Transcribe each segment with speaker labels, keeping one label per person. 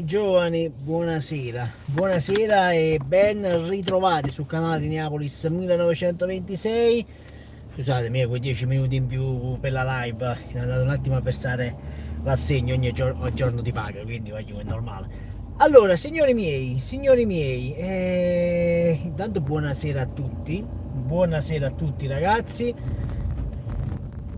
Speaker 1: Giovani, buonasera e ben ritrovati sul canale di Neapolis 1926. Scusatemi, quei 10 minuti in più per la live, è andato un attimo a versare l'assegno ogni giorno di paga, quindi voglio, è normale. Allora, signori miei, intanto buonasera a tutti ragazzi.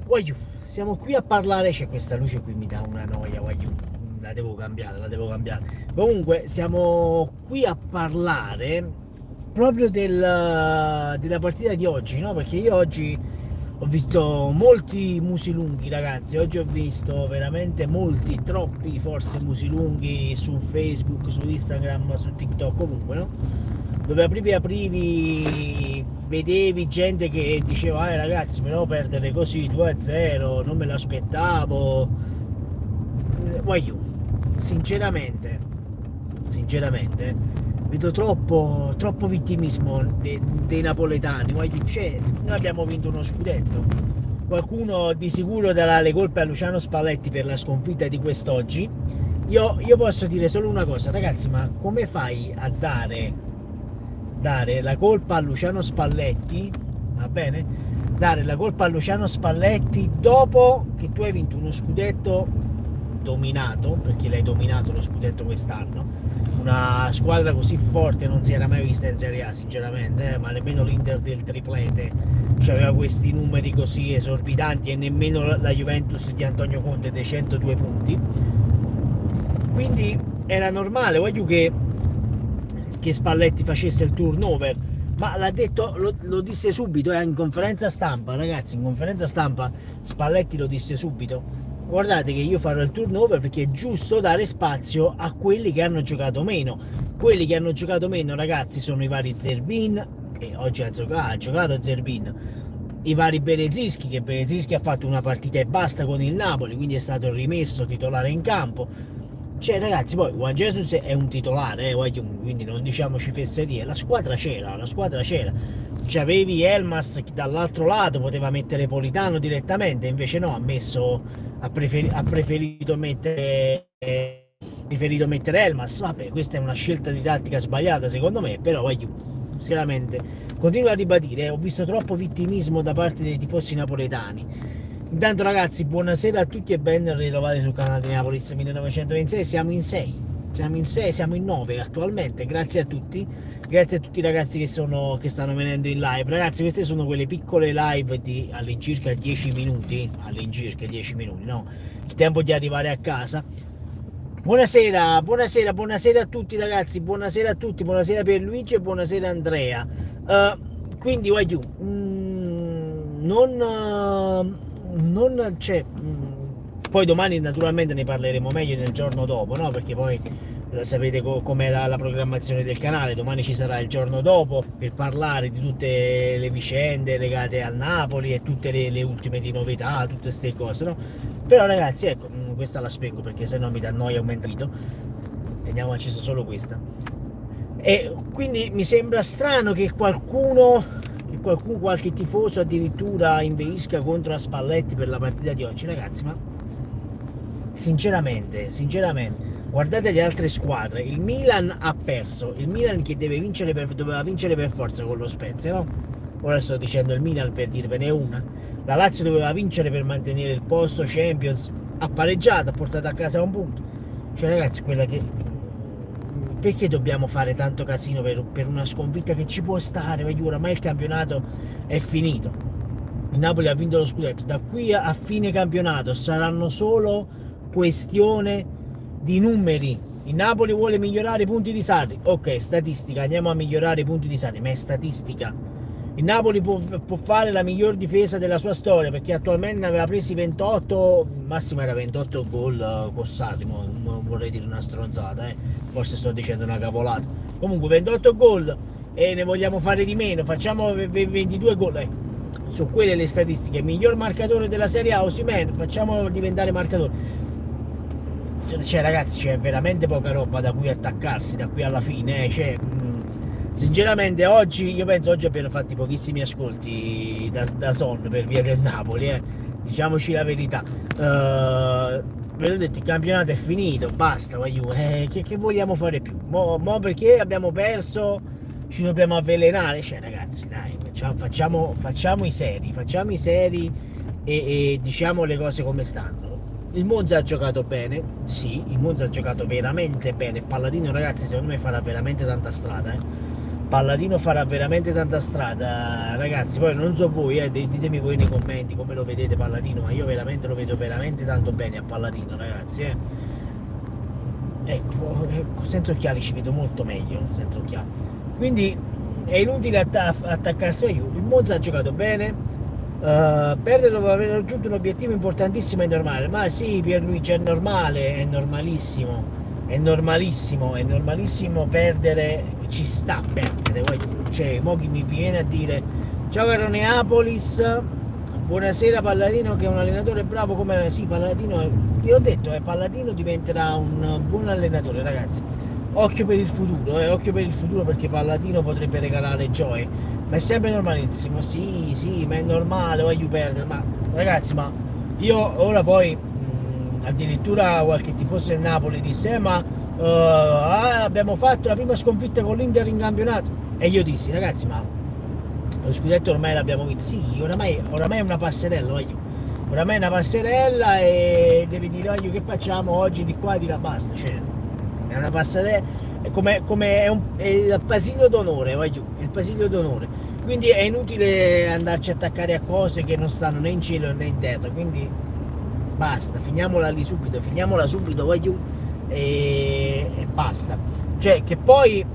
Speaker 1: Voglio, siamo qui a parlare, c'è questa luce qui mi dà una noia, voglio, la devo cambiare. Comunque siamo qui a parlare proprio della partita di oggi, no? Perché io oggi ho visto molti musi lunghi, ragazzi. Oggi ho visto veramente molti, troppi forse musi lunghi su Facebook, su Instagram, su TikTok, comunque, no? Dove aprivi vedevi gente che diceva ragazzi, però perdere così 2-0 non me l'aspettavo. Voglio, sinceramente vedo troppo vittimismo dei napoletani. Cioè, noi abbiamo vinto uno scudetto, qualcuno di sicuro darà le colpe a Luciano Spalletti per la sconfitta di quest'oggi. Io posso dire solo una cosa, ragazzi, ma come fai a dare la colpa a Luciano Spalletti, va bene? Dare la colpa a Luciano Spalletti dopo che tu hai vinto uno scudetto dominato, perché l'hai dominato lo scudetto quest'anno. Una squadra così forte non si era mai vista in Serie A, sinceramente, ma nemmeno l'Inter del triplete aveva questi numeri così esorbitanti, e nemmeno la Juventus di Antonio Conte dei 102 punti. Quindi era normale, voglio che Spalletti facesse il turnover, ma l'ha detto, lo disse subito, in conferenza stampa, ragazzi, in conferenza stampa Spalletti lo disse subito: guardate che io farò il turnover perché è giusto dare spazio a quelli che hanno giocato meno. Quelli che hanno giocato meno, ragazzi, sono i vari Zerbin, che oggi ha giocato Zerbin, i vari Berezinski, che Berezinski ha fatto una partita e basta con il Napoli, quindi è stato rimesso titolare in campo. Cioè, ragazzi, poi Juan Jesus è un titolare, quindi non diciamoci fesserie. La squadra c'era. C'avevi Elmas che dall'altro lato poteva mettere Politano direttamente, invece no, ha preferito mettere Elmas. Vabbè, questa è una scelta di tattica sbagliata secondo me, però sinceramente continuo a ribadire, ho visto troppo vittimismo da parte dei tifosi napoletani. Intanto, ragazzi, buonasera a tutti e ben ritrovati sul canale di Neapolis 1926. Siamo in 6, siamo in 9 attualmente. Grazie a tutti i ragazzi che stanno venendo in live. Ragazzi, queste sono quelle piccole live di all'incirca 10 minuti, no? Il tempo di arrivare a casa. Buonasera a tutti, ragazzi, buonasera a tutti, buonasera Pierluigi e buonasera Andrea. Quindi non c'è, poi domani naturalmente ne parleremo meglio nel giorno dopo, no? Perché poi sapete com'è la programmazione del canale. Domani ci sarà il giorno dopo per parlare di tutte le vicende legate al Napoli e tutte le ultime di novità, tutte queste cose, no? Però, ragazzi, ecco, questa la spengo perché sennò mi dà noia un mentrito. Teniamo accesa solo questa. E quindi mi sembra strano che qualche tifoso addirittura inveisca contro la Spalletti per la partita di oggi, ragazzi, ma sinceramente guardate le altre squadre. Il Milan ha perso, il Milan che doveva vincere per forza con lo Spezia, no? Ora sto dicendo il Milan per dirvene una. La Lazio doveva vincere per mantenere il posto Champions, ha pareggiato, ha portato a casa un punto. Cioè, ragazzi, perché dobbiamo fare tanto casino per una sconfitta che ci può stare? Oramai il campionato è finito, il Napoli ha vinto lo scudetto, da qui a fine campionato saranno solo questione di numeri. Il Napoli vuole migliorare i punti di Sarri, ok, statistica, andiamo a migliorare i punti di Sarri, ma è statistica. Il Napoli può fare la miglior difesa della sua storia, perché attualmente ne aveva presi 28, massimo era 28 gol con Sarri, non vorrei dire una stronzata, forse sto dicendo una cavolata. Comunque 28 gol e ne vogliamo fare di meno, facciamo 22 gol, ecco. Su quelle le statistiche, miglior marcatore della Serie A Osimhen, facciamolo diventare marcatore. Cioè, ragazzi, c'è veramente poca roba da cui attaccarsi da qui alla fine, sinceramente oggi abbiano fatti pochissimi ascolti da Son per via del Napoli, diciamoci la verità. ve l'ho detto, il campionato è finito, basta, che vogliamo fare più? Mo perché abbiamo perso ci dobbiamo avvelenare? Cioè ragazzi, dai, facciamo i seri e diciamo le cose come stanno. Il Monza ha giocato bene, sì, il Monza ha giocato veramente bene. Palladino, ragazzi, secondo me farà veramente tanta strada, Palladino farà veramente tanta strada, ragazzi. Poi non so voi, ditemi voi nei commenti come lo vedete Palladino, ma io veramente lo vedo veramente tanto bene a Palladino, ragazzi, Ecco, senza occhiali ci vedo molto meglio, senza occhiali. Quindi è inutile attaccarsi a Juve. Il Monza ha giocato bene. Perdere dopo aver raggiunto un obiettivo importantissimo è normale, ma sì, Pierluigi, è normale, è normalissimo, è normalissimo perdere, ci sta perdere, cioè, mo chi mi viene a dire ciao caro Neapolis, buonasera Palladino che è un allenatore bravo come sì, Palladino, vi ho detto, Palladino diventerà un buon allenatore, ragazzi. Occhio per il futuro perché Palladino potrebbe regalare gioie, ma è sempre normalissimo, sì, ma è normale, voglio perdere, ma ragazzi, ma io ora poi, addirittura qualche tifoso del Napoli disse, abbiamo fatto la prima sconfitta con l'Inter in campionato, e io dissi, ragazzi, ma lo scudetto ormai l'abbiamo vinto, sì, oramai è una passerella, oramai è una passerella e devi dire, che facciamo oggi di qua e di là, basta, cioè è una passerella, è il pasillo d'onore, è il pasillo d'onore, quindi è inutile andarci a attaccare a cose che non stanno né in cielo né in terra, quindi basta, finiamola subito, e basta. Cioè che poi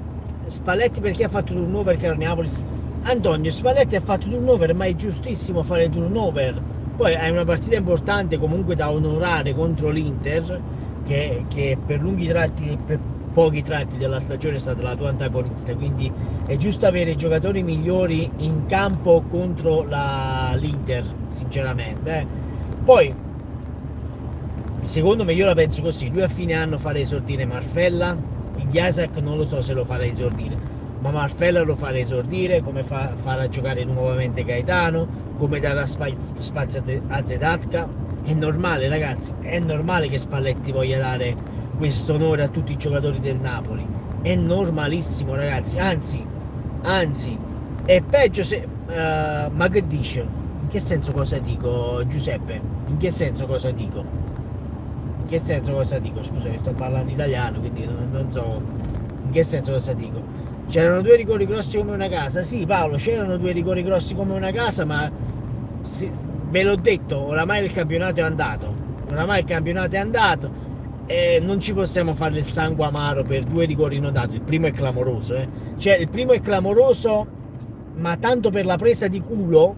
Speaker 1: Spalletti perché ha fatto turnover, caro Neapolis? Antonio, Spalletti ha fatto turnover, ma è giustissimo fare turnover. Poi hai una partita importante comunque da onorare contro l'Inter, che per lunghi tratti, per pochi tratti della stagione è stata la tua antagonista, quindi è giusto avere giocatori migliori in campo contro l'Inter, sinceramente. Poi, secondo me, io la penso così, lui a fine anno farà esordire Marfella, Iglesias non lo so se lo farà esordire, ma Marfella lo farà esordire, come farà giocare nuovamente Gaetano, come darà spazio a Zedatka. È normale, ragazzi, è normale che Spalletti voglia dare questo onore a tutti i giocatori del Napoli, è normalissimo, ragazzi, anzi è peggio se ma che dice? In che senso cosa dico, Giuseppe? In che senso cosa dico? In che senso cosa dico? Scusami, sto parlando italiano, quindi non so in che senso cosa dico. C'erano due rigori grossi come una casa, sì Paolo, c'erano due rigori grossi come una casa, ma ve l'ho detto, oramai il campionato è andato, e non ci possiamo fare il sangue amaro per due rigori non dati. Il primo è clamoroso, cioè il primo è clamoroso, ma tanto per la presa di culo,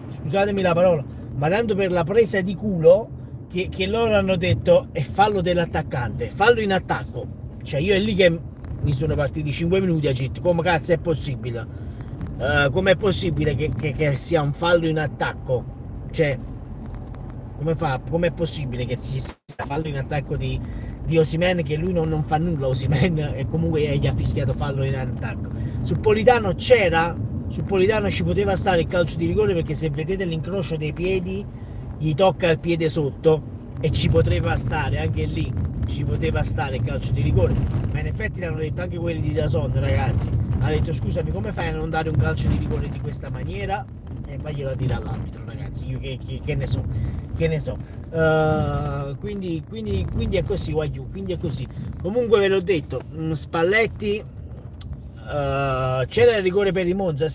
Speaker 1: scusatemi la parola, ma tanto per la presa di culo che loro hanno detto è fallo dell'attaccante, fallo in attacco. Cioè io è lì che mi sono partiti 5 minuti a dirti come cazzo è possibile, com'è possibile che sia un fallo in attacco, cioè com'è possibile che si sia fallo in attacco di Osimhen, che lui non fa nulla Osimhen, e comunque gli ha fischiato fallo in attacco. Su Politano ci poteva stare il calcio di rigore, perché se vedete l'incrocio dei piedi gli tocca il piede sotto e ci poteva stare anche lì, ci poteva stare il calcio di rigore, ma in effetti l'hanno detto anche quelli di DAZN, ragazzi, ha detto scusami, come fai a non dare un calcio di rigore di questa maniera, e vaglielo a dire all'arbitro, ragazzi, io che ne so, quindi è così, quindi è così. Comunque ve l'ho detto, Spalletti, c'era il rigore per il Monza,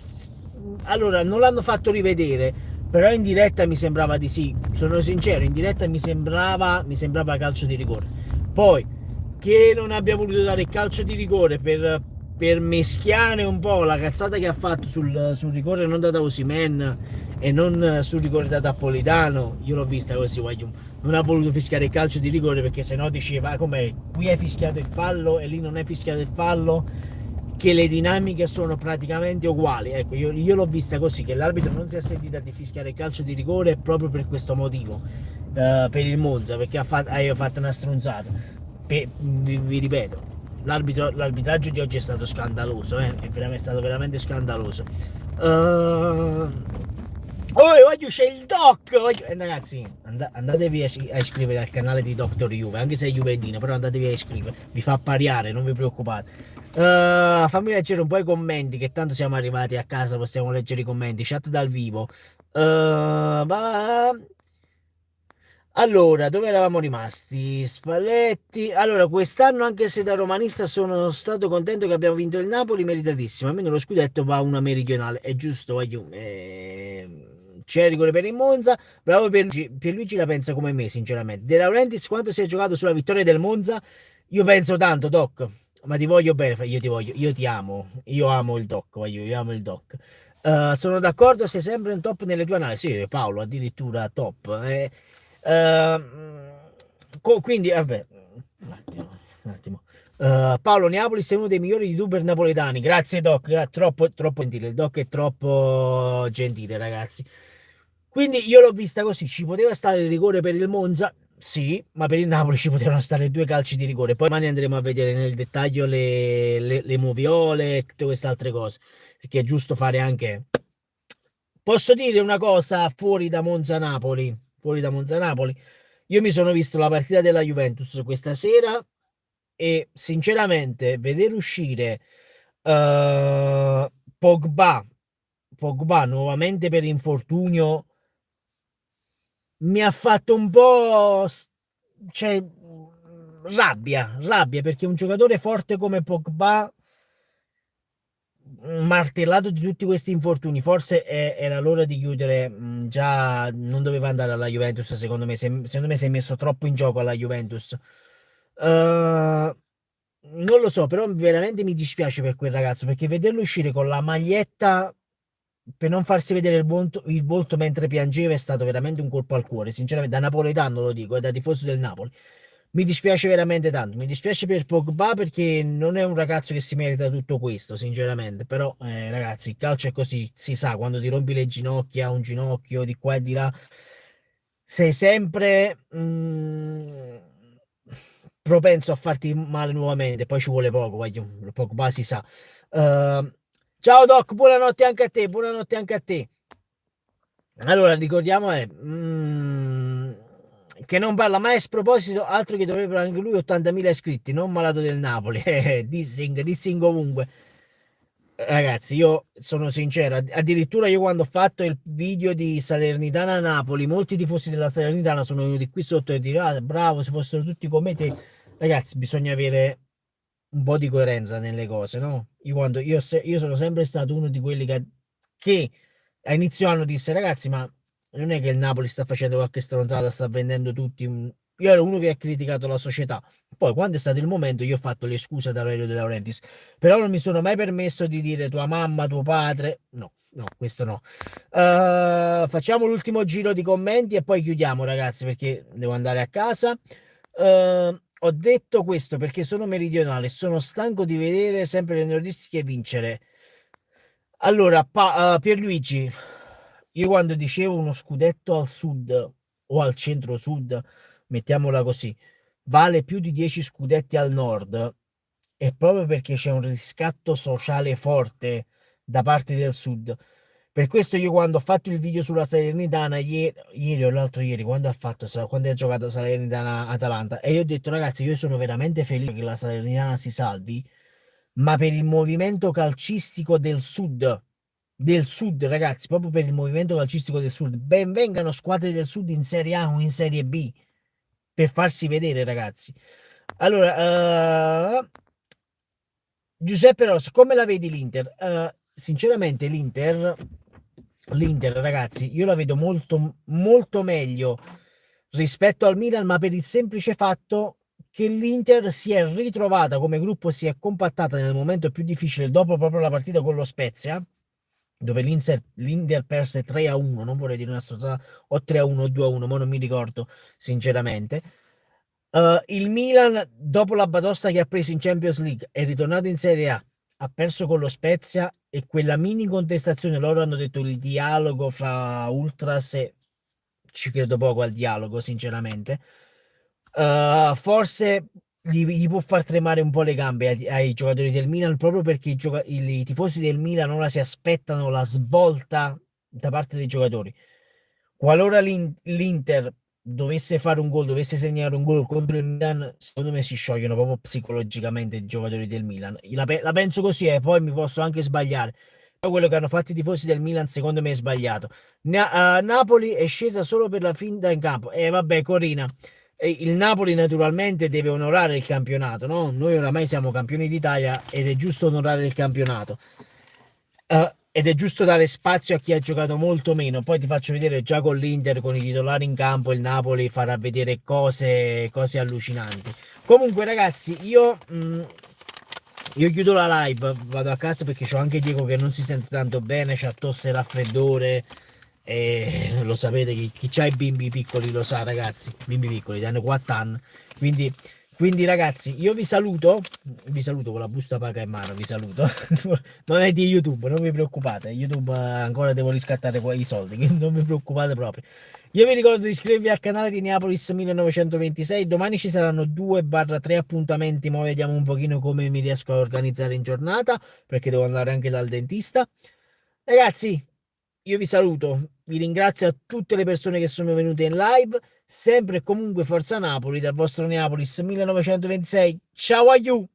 Speaker 1: allora non l'hanno fatto rivedere, però in diretta mi sembrava di sì, sono sincero, in diretta mi sembrava calcio di rigore. Poi che non abbia voluto dare il calcio di rigore per mischiare un po' la cazzata che ha fatto sul rigore non dato a Osimhen e non sul rigore dato a Politano, io l'ho vista così, non ha voluto fischiare il calcio di rigore, perché sennò diceva com'è, qui hai fischiato il fallo e lì non hai fischiato il fallo, che le dinamiche sono praticamente uguali. Ecco, io l'ho vista così, che l'arbitro non si è sentita di fischiare il calcio di rigore proprio per questo motivo, per il Monza, perché ha fatto una stronzata. Vi ripeto, l'arbitraggio di oggi è stato scandaloso, è stato veramente scandaloso. Oggi c'è il doc! Ragazzi, andatevi a iscrivere al canale di Dr. Juve, anche se è Juventino, però andatevi a iscrivere, vi fa pariare, non vi preoccupate. Fammi leggere un po' i commenti, che tanto siamo arrivati a casa, possiamo leggere i commenti, chat dal vivo. Ma... Allora, dove eravamo rimasti? Spalletti. Allora, quest'anno, anche se da romanista sono stato contento che abbiamo vinto il Napoli, meritatissimo. Almeno lo scudetto va a una meridionale. È giusto, voglio. C'è il rigore per il Monza. Bravo Pierluigi. Pierluigi la pensa come me, sinceramente. De Laurentiis, quanto si è giocato sulla vittoria del Monza? Io penso tanto, Doc. Ma ti voglio bene, io ti voglio, io ti amo. Io amo il Doc, io amo il Doc. Sono d'accordo, sei sempre un top nelle tue analisi. Sì, Paolo, addirittura top. Quindi, vabbè, un attimo. Paolo Neapolis è uno dei migliori youtuber napoletani. Grazie, Doc. Troppo gentile. Il Doc è troppo gentile, ragazzi. Quindi io l'ho vista così. Ci poteva stare il rigore per il Monza? Sì, ma per il Napoli ci potevano stare due calci di rigore. Poi domani andremo a vedere nel dettaglio le moviole e tutte queste altre cose. Perché è giusto fare anche. Posso dire una cosa fuori da Monza-Napoli? Fuori da Monza-Napoli. Io mi sono visto la partita della Juventus questa sera e sinceramente vedere uscire Pogba, Pogba nuovamente per infortunio mi ha fatto un po' cioè, rabbia perché un giocatore forte come Pogba martellato di tutti questi infortuni, forse era l'ora di chiudere, già non doveva andare alla Juventus, secondo me, secondo me si è messo troppo in gioco alla Juventus. Non lo so, però veramente mi dispiace per quel ragazzo, perché vederlo uscire con la maglietta per non farsi vedere il volto mentre piangeva è stato veramente un colpo al cuore, sinceramente, da napoletano lo dico, da tifoso del Napoli. Mi dispiace veramente tanto, mi dispiace per Pogba perché non è un ragazzo che si merita tutto questo, sinceramente, però ragazzi, il calcio è così, si sa, quando ti rompi le ginocchia, un ginocchio di qua e di là, sei sempre propenso a farti male nuovamente, poi ci vuole poco, Pogba si sa. Uh, Ciao Doc, buonanotte anche a te, buonanotte anche a te. Allora, ricordiamo che non parla mai a sproposito, altro che dovrebbero anche lui 80.000 iscritti, non malato del Napoli. Dissing ovunque. Ragazzi, io sono sincero, addirittura io quando ho fatto il video di Salernitana-Napoli, molti tifosi della Salernitana sono venuti qui sotto e dire, ah, bravo, se fossero tutti come te. Ragazzi, bisogna avere un po' di coerenza nelle cose, no? Io sono sempre stato uno di quelli che a inizio anno disse, ragazzi, ma non è che il Napoli sta facendo qualche stronzata, sta vendendo tutti. Io ero uno che ha criticato la società. Poi, quando è stato il momento, io ho fatto le scuse ad Aurelio De Laurentiis. Però non mi sono mai permesso di dire tua mamma, tuo padre. No, no, questo no. Facciamo l'ultimo giro di commenti e poi chiudiamo, ragazzi, perché devo andare a casa. Ho detto questo perché sono meridionale, sono stanco di vedere sempre le nordistiche vincere. Allora, Pierluigi, io quando dicevo uno scudetto al sud o al centro-sud, mettiamola così, vale più di 10 scudetti al nord, è proprio perché c'è un riscatto sociale forte da parte del sud. Per questo io quando ho fatto il video sulla Salernitana, ieri o l'altro ieri, quando ha giocato Salernitana-Atalanta, e io ho detto ragazzi, io sono veramente felice che la Salernitana si salvi, ma per il movimento calcistico del sud, ragazzi, proprio per il movimento calcistico del sud, ben vengano squadre del sud in Serie A o in Serie B per farsi vedere, ragazzi. Allora, Giuseppe Ross, come la vedi l'Inter? Sinceramente, l'Inter, ragazzi, io la vedo molto, molto meglio rispetto al Milan, ma per il semplice fatto che l'Inter si è ritrovata come gruppo, si è compattata nel momento più difficile dopo proprio la partita con lo Spezia, dove l'Inter perse 3-1, non vorrei dire una stronzata, o 3-1 o 2-1, ma non mi ricordo sinceramente. Il Milan, dopo la batosta che ha preso in Champions League, è ritornato in Serie A, ha perso con lo Spezia e quella mini contestazione, loro hanno detto il dialogo fra Ultras e ci credo poco al dialogo, sinceramente. Forse gli può far tremare un po' le gambe ai giocatori del Milan proprio perché i tifosi del Milan ora si aspettano la svolta da parte dei giocatori. Qualora l'Inter dovesse fare un gol, dovesse segnare un gol contro il Milan, secondo me si sciogliono proprio psicologicamente i giocatori del Milan. La penso così, poi mi posso anche sbagliare. Però quello che hanno fatto i tifosi del Milan, secondo me, è sbagliato. Napoli è scesa solo per la finta in campo. E vabbè, Corina, il Napoli naturalmente deve onorare il campionato, no? Noi oramai siamo campioni d'Italia ed è giusto onorare il campionato. Ed è giusto dare spazio a chi ha giocato molto meno. Poi ti faccio vedere già con l'Inter, con i titolari in campo, il Napoli farà vedere cose allucinanti. Comunque, ragazzi, io chiudo la live, vado a casa perché c'ho anche Diego che non si sente tanto bene, c'ha tosse e raffreddore. E lo sapete, chi ha i bimbi piccoli lo sa, ragazzi. Bimbi piccoli, hanno 4 anni. Quindi, quindi, ragazzi, io vi saluto con la busta paga in mano, vi saluto. Non è di YouTube, non vi preoccupate. YouTube ancora devo riscattare i soldi, quindi non vi preoccupate proprio. Io vi ricordo di iscrivervi al canale di Neapolis 1926. Domani ci saranno 2-3 appuntamenti. Ma vediamo un pochino come mi riesco a organizzare in giornata, perché devo andare anche dal dentista. Ragazzi, io vi saluto. Vi ringrazio a tutte le persone che sono venute in live. Sempre e comunque Forza Napoli dal vostro Neapolis 1926. Ciao a you!